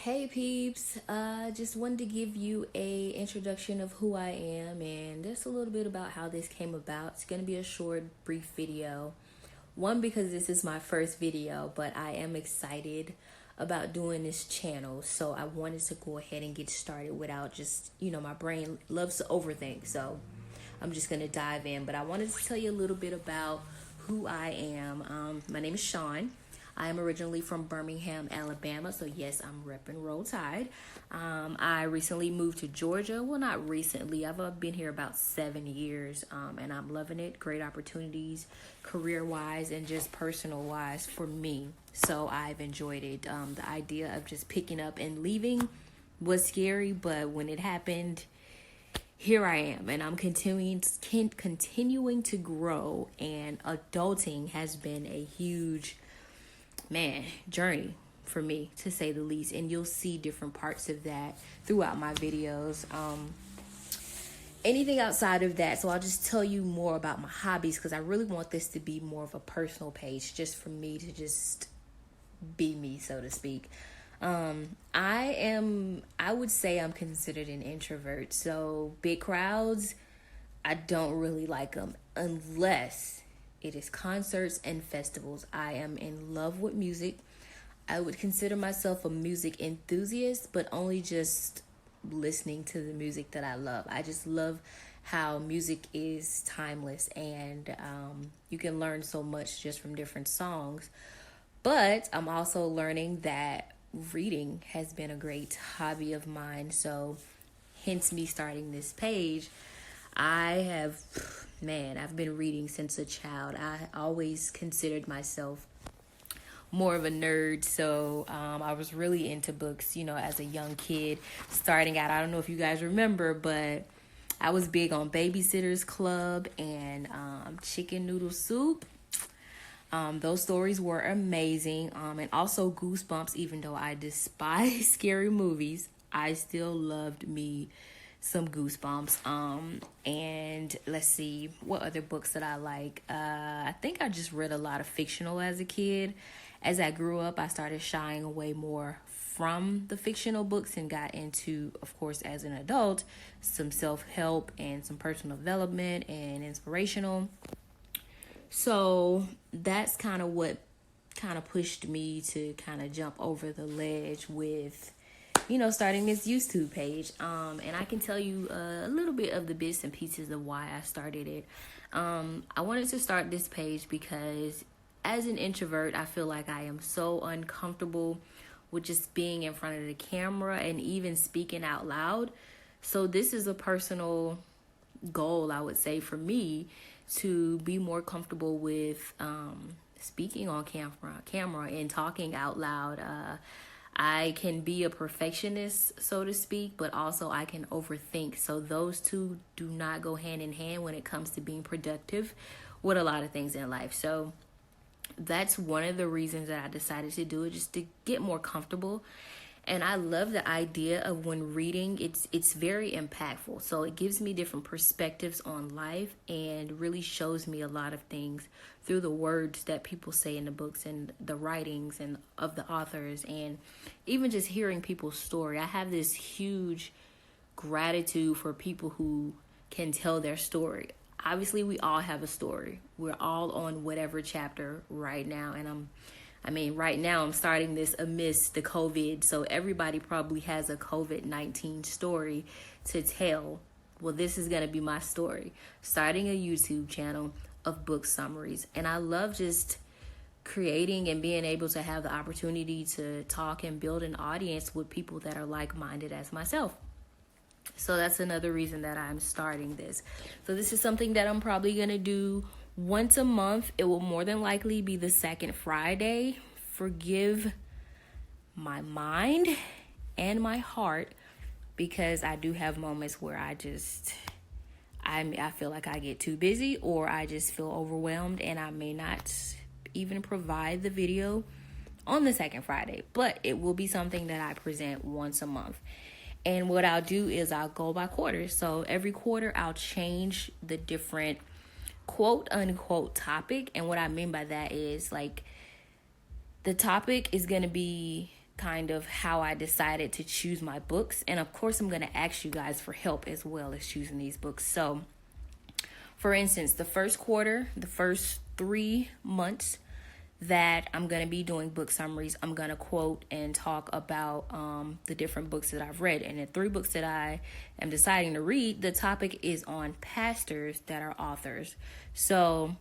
Hey peeps, just wanted to give you a introduction of who I am and just a little bit about how this came about. It's going to be a short, brief video. One, because this is my first video, but I am excited about doing this channel. So I wanted to go ahead and get started without just, my brain loves to overthink. So I'm just going to dive in. But I wanted to tell you a little bit about who I am. My name is Sean. I am originally from Birmingham, Alabama, so yes, I'm repping Roll Tide. I recently moved to Georgia. Well, not recently. I've been here about 7 years, and I'm loving it. Great opportunities, career-wise and just personal-wise for me. So I've enjoyed it. The idea of just picking up and leaving was scary, but when it happened, here I am, and I'm continuing to grow. And adulting has been a huge journey for me, to say the least, and you'll see different parts of that throughout my videos. Anything outside of that, so I'll just tell you more about my hobbies, because I really want this to be more of a personal page, just for me to just be me, so to speak. I would say I'm considered an introvert, so big crowds, I don't really like them unless it is concerts and festivals. I am in love with music. I would consider myself a music enthusiast, but only just listening to the music that I love. I just love how music is timeless, and you can learn so much just from different songs. But I'm also learning that reading has been a great hobby of mine. So hence me starting this page. I've been reading since a child. I always considered myself more of a nerd, so I was really into books, as a young kid, starting out. I don't know if you guys remember, but I was big on Babysitter's Club and Chicken Noodle Soup. Those stories were amazing, and also Goosebumps. Even though I despise scary movies, I still loved me some Goosebumps. And let's see, what other books that I like. I think I just read a lot of fictional as a kid. As I grew up, I started shying away more from the fictional books and got into, of course, as an adult, some self-help and some personal development and inspirational. So that's kind of what kind of pushed me to kind of jump over the ledge with starting this YouTube page. And I can tell you a little bit of the bits and pieces of why I started it. I wanted to start this page because as an introvert, I feel like I am so uncomfortable with just being in front of the camera and even speaking out loud. So this is a personal goal, I would say, for me, to be more comfortable with speaking on camera and talking out loud. I can be a perfectionist, so to speak, but also I can overthink. So those two do not go hand in hand when it comes to being productive with a lot of things in life. So that's one of the reasons that I decided to do it, just to get more comfortable. And I love the idea of when reading, it's very impactful. So it gives me different perspectives on life and really shows me a lot of things through the words that people say in the books and the writings and of the authors, and even just hearing people's story. I have this huge gratitude for people who can tell their story. Obviously, we all have a story. We're all on whatever chapter right now, and right now I'm starting this amidst the COVID, so everybody probably has a COVID-19 story to tell. Well, this is going to be my story. Starting a YouTube channel of book summaries. And I love just creating and being able to have the opportunity to talk and build an audience with people that are like-minded as myself. So that's another reason that I'm starting this. So this is something that I'm probably going to do once a month. It will more than likely be the second Friday. Forgive my mind and my heart, because I do have moments where I feel like I get too busy, or I just feel overwhelmed and I may not even provide the video on the second Friday. But it will be something that I present once a month. And what I'll do is I'll go by quarters. So every quarter I'll change the different quote unquote topic. And what I mean by that is, like, the topic is going to be kind of how I decided to choose my books. And of course, I'm going to ask you guys for help as well as choosing these books. So, for instance, the first quarter, the first 3 months that I'm going to be doing book summaries, I'm going to quote and talk about the different books that I've read. And the 3 books that I am deciding to read, the topic is on pastors that are authors. So,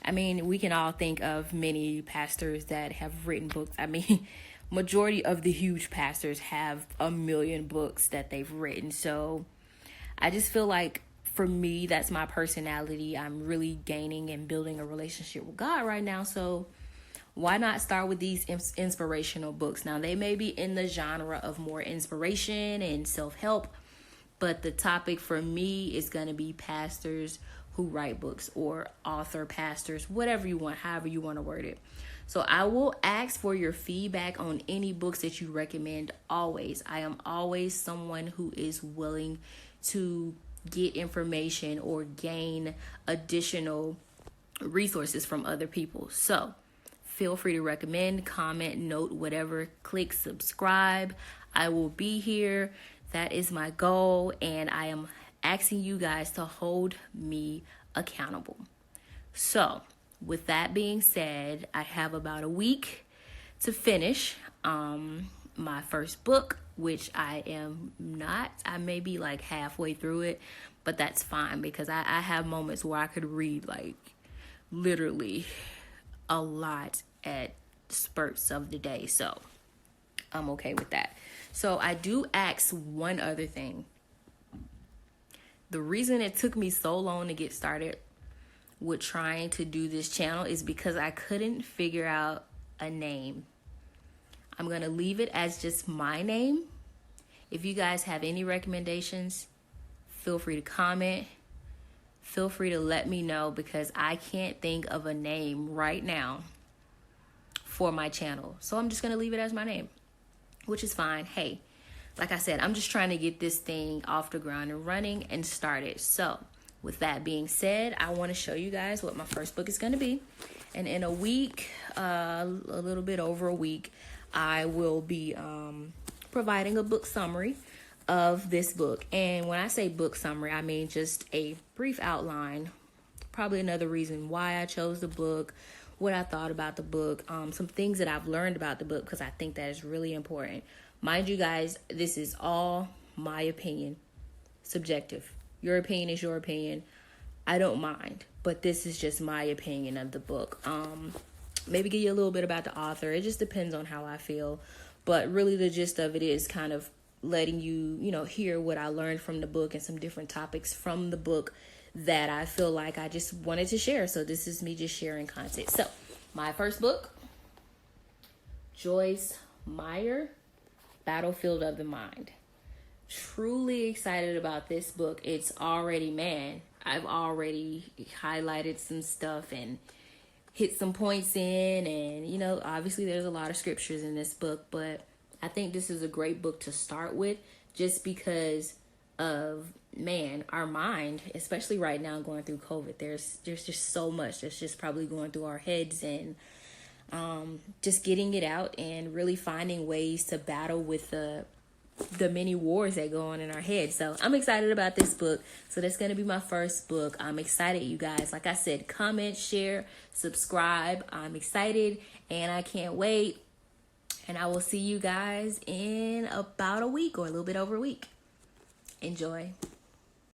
I mean, we can all think of many pastors that have written books. I mean, majority of the huge pastors have a million books that they've written. So I just feel like, for me, that's my personality. I'm really gaining and building a relationship with God right now. So why not start with these inspirational books? Now, they may be in the genre of more inspiration and self-help, but the topic for me is going to be pastors who write books, or author pastors, whatever you want, however you want to word it. So I will ask for your feedback on any books that you recommend always. I am always someone who is willing to get information or gain additional resources from other people. So feel free to recommend, comment, note, whatever. Click subscribe. I will be here. That is my goal, and I am asking you guys to hold me accountable. So with that being said, I have about a week to finish my first book, which I am not. I may be like halfway through it, but that's fine, because I have moments where I could read like literally a lot at spurts of the day. So I'm okay with that. So I do ask one other thing. The reason it took me so long to get started with trying to do this channel is because I couldn't figure out a name. I'm going to leave it as just my name. If you guys have any recommendations, feel free to comment. Feel free to let me know, because I can't think of a name right now for my channel. So I'm just going to leave it as my name, which is fine. Hey, like I said, I'm just trying to get this thing off the ground and running and started. So with that being said, I want to show you guys what my first book is going to be. And in a week, a little bit over a week, I will be providing a book summary of this book. And when I say book summary, I mean just a brief outline. Probably another reason why I chose the book, what I thought about the book, some things that I've learned about the book, because I think that is really important. Mind you guys, this is all my opinion, subjective. Your opinion is your opinion. I don't mind, but this is just my opinion of the book. Maybe give you a little bit about the author. It just depends on how I feel. But really the gist of it is kind of letting you, hear what I learned from the book and some different topics from the book that I feel like I just wanted to share. So this is me just sharing content. So my first book, Joyce Meyer, Battlefield of the Mind. Truly excited about this book. It's already, I've already highlighted some stuff and hit some points in, and obviously there's a lot of scriptures in this book, but I think this is a great book to start with, just because of our mind, especially right now going through COVID. There's just so much that's just probably going through our heads, and just getting it out and really finding ways to battle with the many wars that go on in our heads. So I'm excited about this book. So that's going to be my first book. I'm excited, you guys. Like I said, comment, share, subscribe. I'm excited and I can't wait. And I will see you guys in about a week, or a little bit over a week. Enjoy.